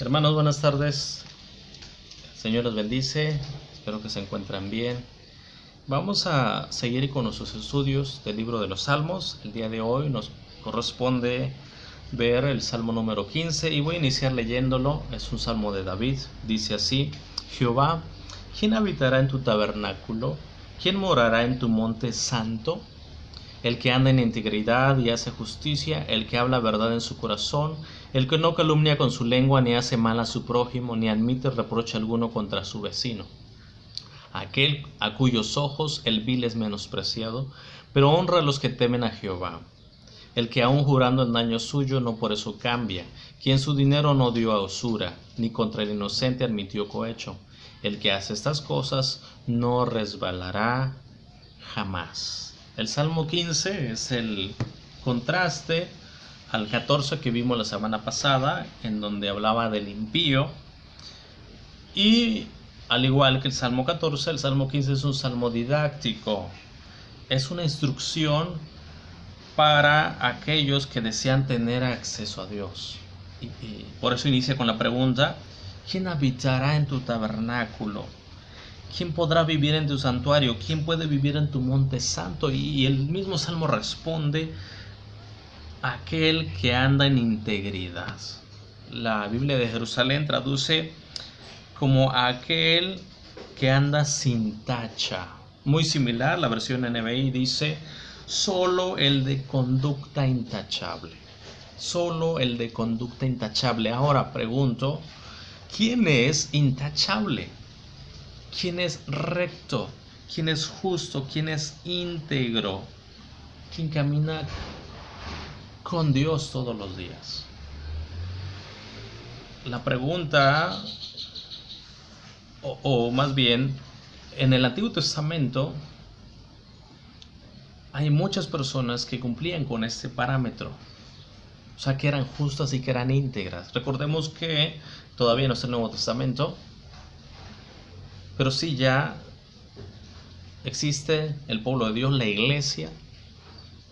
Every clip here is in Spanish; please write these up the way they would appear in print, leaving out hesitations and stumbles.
Hermanos, buenas tardes. El Señor los bendice. Espero que se encuentren bien. Vamos a seguir con nuestros estudios del libro de los Salmos. El día de hoy nos corresponde ver el Salmo número 15 y voy a iniciar leyéndolo. Es un salmo de David. Dice así: Jehová, ¿quién habitará en tu tabernáculo? ¿Quién morará en tu monte santo? El que anda en integridad y hace justicia, el que habla verdad en su corazón, el que no calumnia con su lengua, ni hace mal a su prójimo, ni admite reproche alguno contra su vecino. Aquel a cuyos ojos el vil es menospreciado, pero honra a los que temen a Jehová. El que aun jurando en daño suyo no por eso cambia, quien su dinero no dio a usura, ni contra el inocente admitió cohecho. El que hace estas cosas no resbalará jamás. El Salmo 15 es el contraste al 14 que vimos la semana pasada, en donde hablaba del impío. Y al igual que el Salmo 14, el Salmo 15 es un salmo didáctico. Es una instrucción para aquellos que desean tener acceso a Dios. Y por eso inicia con la pregunta: ¿quién habitará en tu tabernáculo? ¿Quién podrá vivir en tu santuario? ¿Quién puede vivir en tu monte santo? Y el mismo Salmo responde: aquel que anda en integridad. La Biblia de Jerusalén traduce como aquel que anda sin tacha. Muy similar, la versión NBI dice: solo el de conducta intachable. Solo el de conducta intachable. Ahora pregunto, ¿quién es intachable? ¿Quién es recto? ¿Quién es justo? ¿Quién es íntegro? ¿Quién camina con Dios todos los días? La pregunta, o más bien, en el Antiguo Testamento hay muchas personas que cumplían con este parámetro. O sea, que eran justas y que eran íntegras. Recordemos que todavía no está el Nuevo Testamento, pero sí ya existe el pueblo de Dios, la iglesia,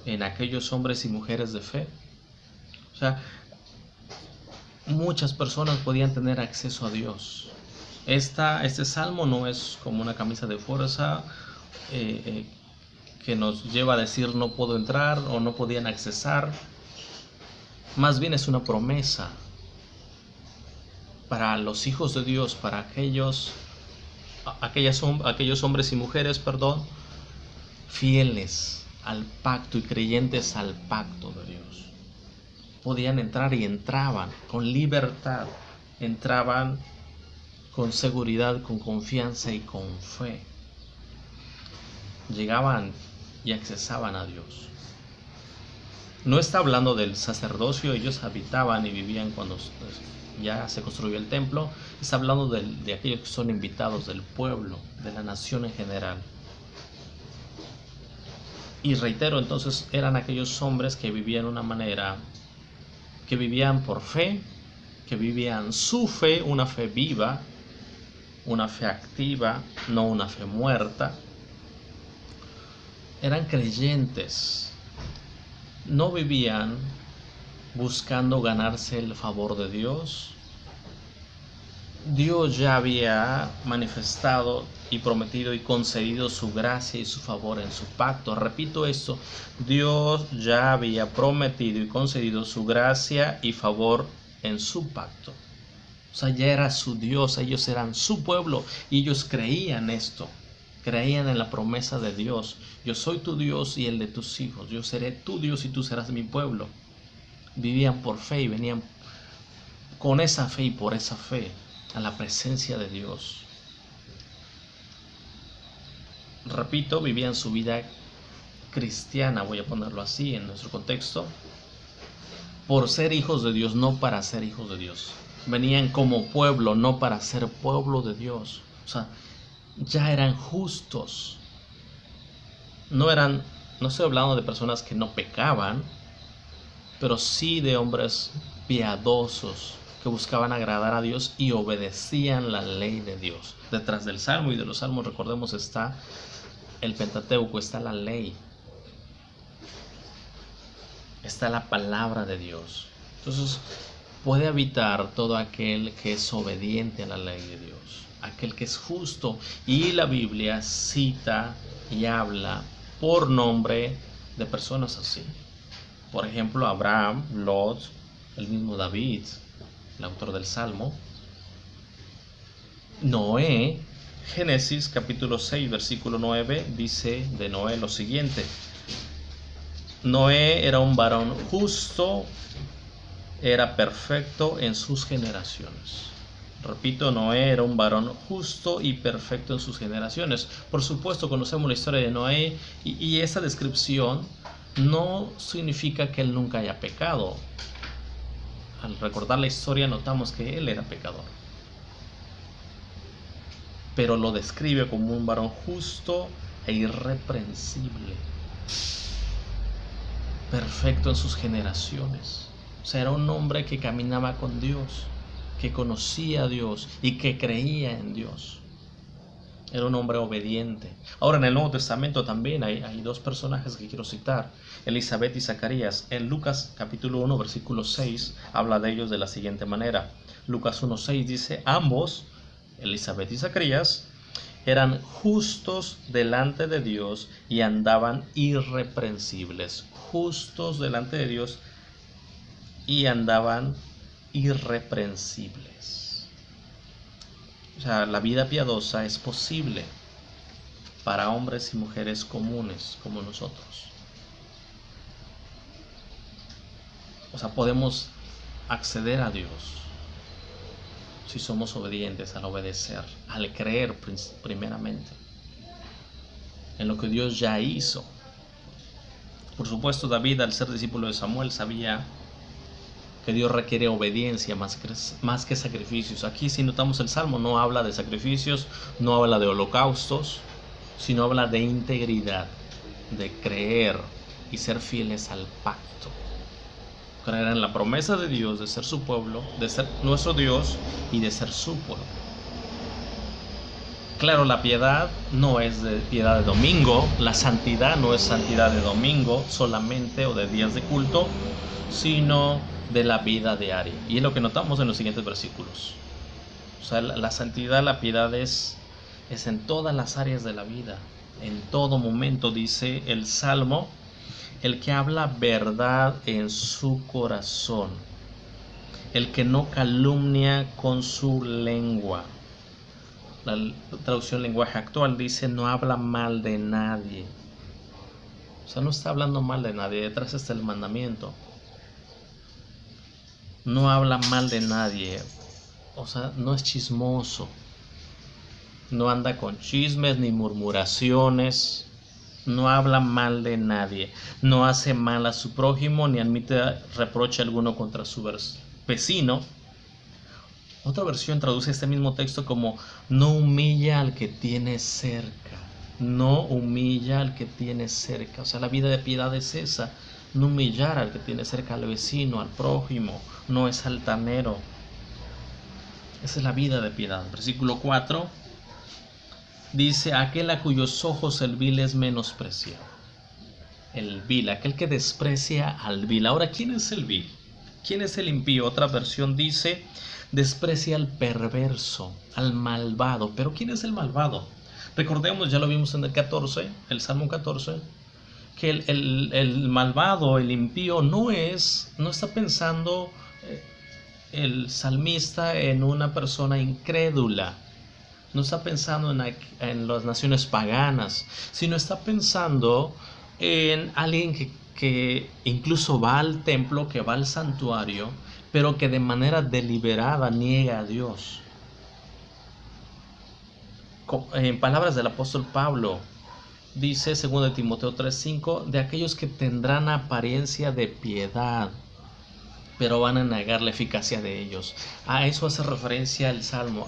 en aquellos hombres y mujeres de fe. O sea, muchas personas podían tener acceso a Dios. Este salmo no es como una camisa de fuerza que nos lleva a decir no puedo entrar o no podían accesar. Más bien es una promesa para los hijos de Dios, para aquellos hombres y mujeres, fieles al pacto y creyentes al pacto de Dios. Podían entrar y entraban con libertad, entraban con seguridad, con confianza y con fe. Llegaban y accesaban a Dios. No está hablando del sacerdocio, ellos habitaban y vivían cuando ya se construyó el templo. Está hablando de aquellos que son invitados del pueblo, de la nación en general. Y reitero, entonces eran aquellos hombres que vivían de una manera, que vivían por fe, que vivían su fe, una fe viva, una fe activa, no una fe muerta. Eran creyentes, no vivían buscando ganarse el favor de Dios. Dios ya había manifestado y prometido y concedido su gracia y su favor en su pacto. Repito esto: Dios ya había prometido y concedido su gracia y favor en su pacto. O sea, ya era su Dios, ellos eran su pueblo y ellos creían esto. Creían en la promesa de Dios: yo soy tu Dios y el de tus hijos, yo seré tu Dios y tú serás mi pueblo. Vivían por fe y venían con esa fe y por esa fe a la presencia de Dios. Repito, vivían su vida cristiana, voy a ponerlo así en nuestro contexto, por ser hijos de Dios, no para ser hijos de Dios. Venían como pueblo, no para ser pueblo de Dios. O sea, ya eran justos. No estoy hablando de personas que no pecaban, pero sí de hombres piadosos que buscaban agradar a Dios y obedecían la ley de Dios. Detrás del Salmo y de los Salmos, recordemos, está el Pentateuco, está la ley, está la palabra de Dios. Entonces, puede habitar todo aquel que es obediente a la ley de Dios, aquel que es justo. Y la Biblia cita y habla por nombre de personas así. Por ejemplo, Abraham, Lot, el mismo David, el autor del Salmo, Noé. Génesis capítulo 6 versículo 9 dice de Noé lo siguiente: Noé era un varón justo, era perfecto en sus generaciones. Repito, Noé era un varón justo y perfecto en sus generaciones. Por supuesto, conocemos la historia de Noé y esa descripción no significa que él nunca haya pecado. Al recordar la historia notamos que él era pecador, pero lo describe como un varón justo e irreprensible, perfecto en sus generaciones. O sea, era un hombre que caminaba con Dios, que conocía a Dios y que creía en Dios. Era un hombre obediente. Ahora, en el Nuevo Testamento también hay dos personajes que quiero citar: Elizabeth y Zacarías. En Lucas capítulo 1 versículo 6 habla de ellos de la siguiente manera. Lucas 1:6 dice: ambos, Elizabeth y Zacarías, eran justos delante de Dios y andaban irreprensibles. Justos delante de Dios y andaban irreprensibles. O sea, la vida piadosa es posible para hombres y mujeres comunes como nosotros. O sea, podemos acceder a Dios si somos obedientes, al obedecer, al creer primeramente en lo que Dios ya hizo. Por supuesto, David, al ser discípulo de Samuel, sabía que Dios requiere obediencia más que sacrificios. Aquí, si notamos, el Salmo no habla de sacrificios, no habla de holocaustos, sino habla de integridad, de creer y ser fieles al pacto. Creer en la promesa de Dios de ser su pueblo, de ser nuestro Dios y de ser su pueblo. Claro, la piedad no es de piedad de domingo, la santidad no es santidad de domingo solamente o de días de culto, sino de la vida diaria. Y es lo que notamos en los siguientes versículos. O sea, la santidad, la piedad es en todas las áreas de la vida, en todo momento. Dice el Salmo: el que habla verdad en su corazón, el que no calumnia con su lengua. La traducción lenguaje actual dice: no habla mal de nadie. O sea, no está hablando mal de nadie. Detrás está el mandamiento. No habla mal de nadie. O sea, no es chismoso. No anda con chismes ni murmuraciones. No habla mal de nadie. No hace mal a su prójimo ni admite reproche alguno contra su vecino. Otra versión traduce este mismo texto como: no humilla al que tiene cerca. No humilla al que tiene cerca. O sea, la vida de piedad es esa: no humillar al que tiene cerca, al vecino, al prójimo. No es altanero. Esa es la vida de piedad. Versículo 4 dice: aquel a cuyos ojos el vil es menospreciado. El vil, aquel que desprecia al vil. Ahora, ¿quién es el vil? ¿Quién es el impío? Otra versión dice: desprecia al perverso, al malvado. Pero ¿quién es el malvado? Recordemos, ya lo vimos en el 14, el Salmo 14, que el malvado, el impío, no está pensando el salmista en una persona incrédula. No está pensando en las naciones paganas, sino está pensando en alguien que incluso va al templo, que va al santuario, pero que de manera deliberada niega a Dios. En palabras del apóstol Pablo, dice 2 Timoteo 3:5, de aquellos que tendrán apariencia de piedad, pero van a negar la eficacia de ellos. A eso hace referencia el Salmo.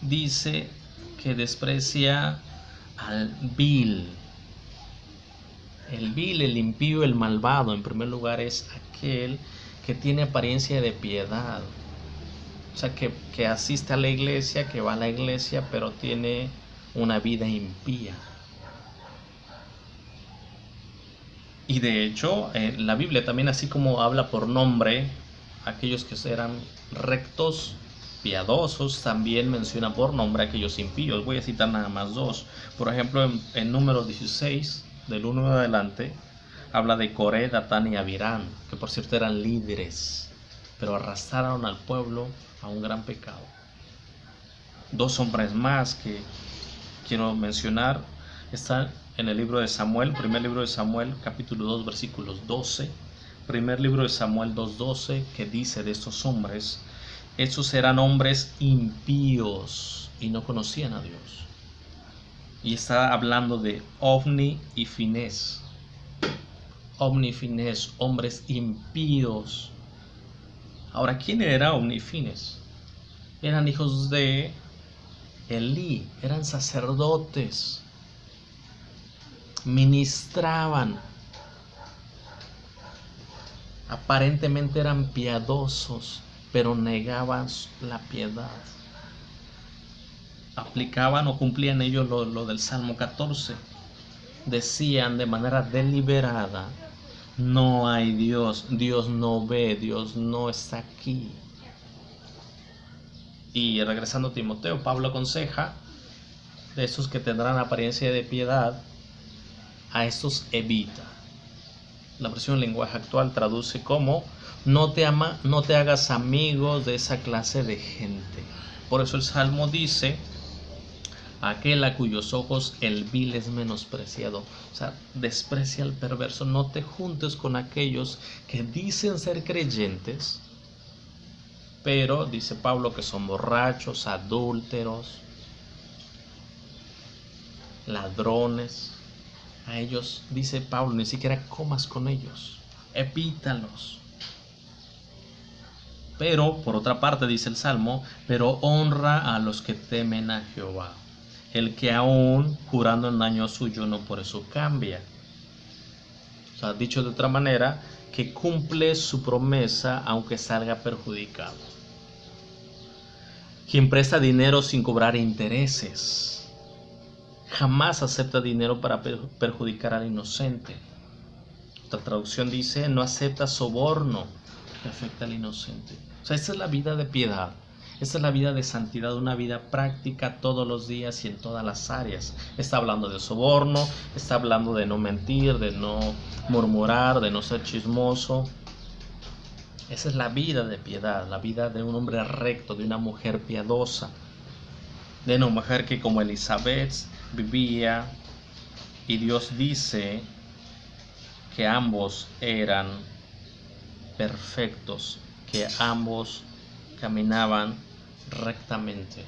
Dice que desprecia al vil. El vil, el impío, el malvado, en primer lugar, es aquel que tiene apariencia de piedad. O sea, que asiste a la iglesia, que va a la iglesia, pero tiene una vida impía. Y de hecho, la Biblia también, así como habla por nombre aquellos que eran rectos, piadosos. También menciona por nombre a aquellos impíos. Voy a citar nada más dos. Por ejemplo, en Números 16, del 1 en adelante, habla de Coré, Datán y Abirán, que por cierto eran líderes, pero arrastraron al pueblo a un gran pecado. Dos hombres más que quiero mencionar están en el libro de Samuel, primer libro de Samuel, capítulo 2, versículos 12. Primer libro de Samuel 2:12, que dice de estos hombres: estos eran hombres impíos y no conocían a Dios. Y está hablando de Ofni y Finés. Ofni y Finés, hombres impíos. Ahora, ¿quién era Ofni y Finés? Eran hijos de Elí, eran sacerdotes, ministraban, aparentemente eran piadosos, pero negaban la piedad. Aplicaban o cumplían ellos lo del Salmo 14. Decían de manera deliberada: no hay Dios, Dios no ve, Dios no está aquí. Y regresando a Timoteo, Pablo aconseja de esos que tendrán apariencia de piedad, a estos evita. La versión lenguaje actual traduce como: no te hagas amigos de esa clase de gente. Por eso el Salmo dice: aquel a cuyos ojos el vil es menospreciado. O sea, desprecia al perverso. No te juntes con aquellos que dicen ser creyentes, pero dice Pablo que son borrachos, adúlteros, ladrones. A ellos, dice Pablo, ni siquiera comas con ellos, evítalos. Pero, por otra parte, dice el Salmo: pero honra a los que temen a Jehová, el que aún jurando en daño suyo no por eso cambia. O sea, dicho de otra manera, que cumple su promesa aunque salga perjudicado. Quien presta dinero sin cobrar intereses, jamás acepta dinero para perjudicar al inocente. Otra traducción dice: no acepta soborno que afecta al inocente. O sea, esta es la vida de piedad. Esta es la vida de santidad, una vida práctica todos los días y en todas las áreas. Está hablando de soborno, está hablando de no mentir, de no murmurar, de no ser chismoso. Esa es la vida de piedad, la vida de un hombre recto, de una mujer piadosa, de una mujer que como Elizabeth vivía, y Dios dice que ambos eran perfectos, que ambos caminaban rectamente.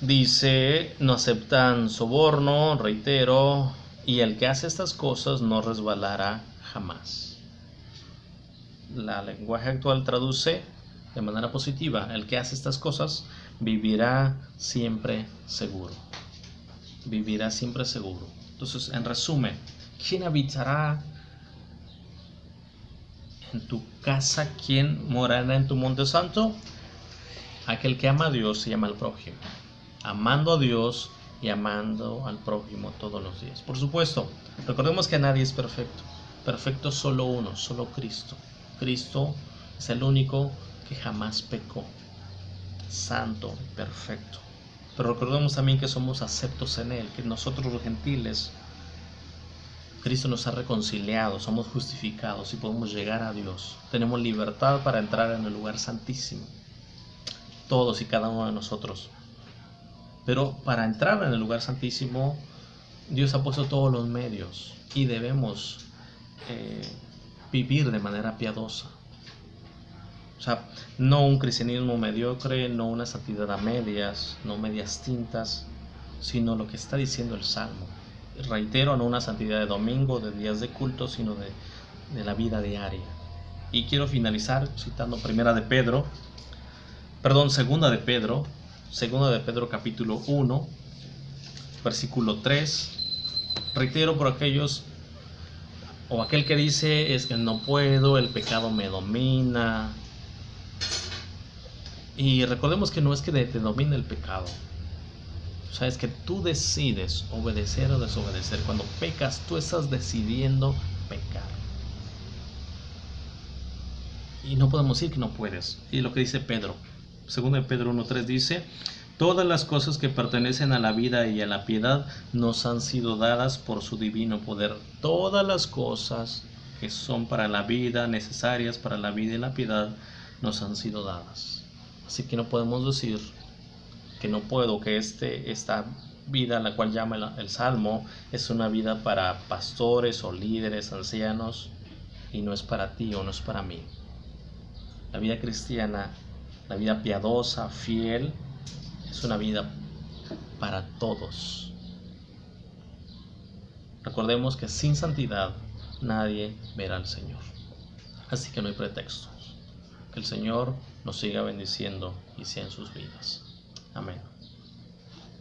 Dice: no aceptan soborno, reitero, y el que hace estas cosas no resbalará jamás. La lenguaje actual traduce de manera positiva: el que hace estas cosas vivirá siempre seguro. Vivirá siempre seguro. Entonces, en resumen, ¿quién habitará en tu casa? ¿Quién morará en tu monte santo? Aquel que ama a Dios y ama al prójimo. Amando a Dios y amando al prójimo todos los días. Por supuesto, recordemos que nadie es perfecto. Perfecto solo uno, solo Cristo. Cristo es el único que jamás pecó. Santo, perfecto. Pero recordemos también que somos aceptos en Él, que nosotros los gentiles, Cristo nos ha reconciliado, somos justificados y podemos llegar a Dios. Tenemos libertad para entrar en el lugar santísimo, todos y cada uno de nosotros. Pero para entrar en el lugar santísimo, Dios ha puesto todos los medios y debemos vivir de manera piadosa. O sea, no un cristianismo mediocre, no una santidad a medias, no medias tintas, sino lo que está diciendo el Salmo. Reitero, no una santidad de domingo, de días de culto, sino de la vida diaria. Y quiero finalizar citando segunda de Pedro capítulo 1, versículo 3. Reitero, por aquellos o aquel que dice: es que no puedo, el pecado me domina. Y recordemos que no es que te domine el pecado. O sea, es que tú decides obedecer o desobedecer. Cuando pecas, tú estás decidiendo pecar. Y no podemos decir que no puedes. Y lo que dice Pedro, 2 Pedro 1:3 dice: todas las cosas que pertenecen a la vida y a la piedad nos han sido dadas por su divino poder. Todas las cosas que son para la vida, necesarias para la vida y la piedad, nos han sido dadas. Así que no podemos decir que no puedo, que esta vida, la cual llama el Salmo, es una vida para pastores o líderes, ancianos, y no es para ti o no es para mí. La vida cristiana, la vida piadosa, fiel, es una vida para todos. Recordemos que sin santidad nadie verá al Señor. Así que no hay pretextos. Que el Señor nos siga bendiciendo y sea en sus vidas. Amén.